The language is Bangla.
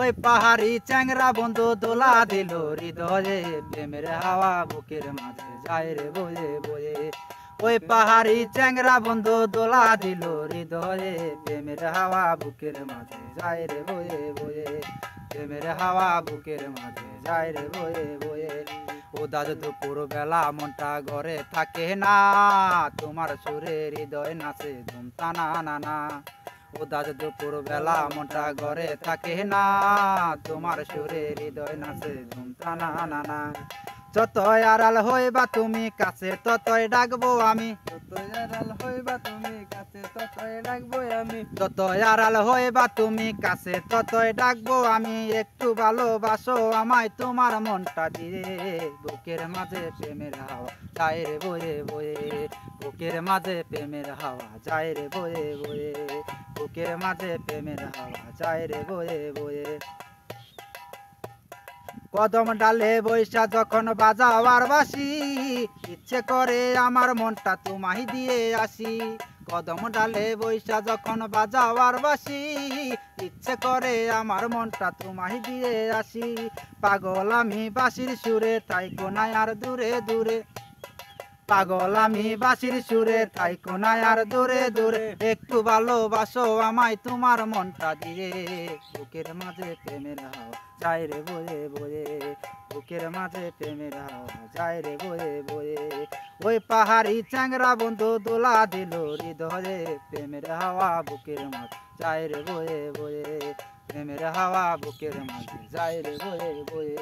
ওই পাহাড়ি চ্যাংরা বন্ধু দোলা দিল হৃদয়ে, প্রেমের হাওয়া বুকের মাঝে যায় রে বয়ে বয়ে। ওই পাহাড়ি চ্যাংরা বন্ধু দোলা দিল হৃদয়ে, প্রেমের হাওয়া বুকের মাঝে যায় রে বয়ে বয়ে। প্রেমের হাওয়া বুকের মাঝে যায় রে বয়ে বয়ে। উদাস দুপুর বেলা মনটা ঘরে থাকে না, তোমার সুরে হৃদয় নাচে ঝুমতা না না না। উদাস দুপুর বেলা মনটা ঘরে থাকে না, তোমার সুরে হৃদয় নাচে ঝুমতা না না না। যতই আড়াল হইবা তুমি কাছে ততই ডাকবো আমি, যতই আড়াল হইবা তুমি কাছে ততই ডাকবো আমি। যতই আড়াল হইবা তুমি কাছে ততই ডাকবো আমি। একটু ভালোবাসো আমায় তোমার মনটা দিয়ে, বুকের মাঝে প্রেমের হাওয়া যায় রে বয়ে বয়ে। বুকের মাঝে প্রেমের হাওয়া যায় রে বয়ে বয়ে। বুকের মাঝে প্রেমের হাওয়া যায় রে বয়ে বয়ে। কদম ডালে বৈশা যখন বাজাওয়ার বাসি, ইচ্ছে করে আমার মনটা তোমায় দিয়ে আসি। কদম ডালে বৈশা যখন বাজাওয়ার বাসি, ইচ্ছে করে আমার মনটা তোমায় দিয়ে আসি। পাগল আমি বাঁশির সুরে, তাই কোনায় আর দূরে দূরে। পাগল আমি বাঁশির সুরে, তাই কোনায় আর দূরে দূরে। একটু ভালোবাসো আমায় তোমার মনটা দিয়ে, বুকের মাঝে প্রেমের হাওয়া যায় রে বয়ে বয়ে। বুকের মাঝে প্রেমের হাওয়া যায় রে বয়ে বয়ে। ওই পাহাড়ি চ্যাংরা বন্ধু দোলা দিল হৃদয়ে, প্রেমের হাওয়া বুকের মাঝে যায় রে বয়ে বয়ে। প্রেমের হাওয়া বুকের মাঝে যায় রে বয়ে বয়ে।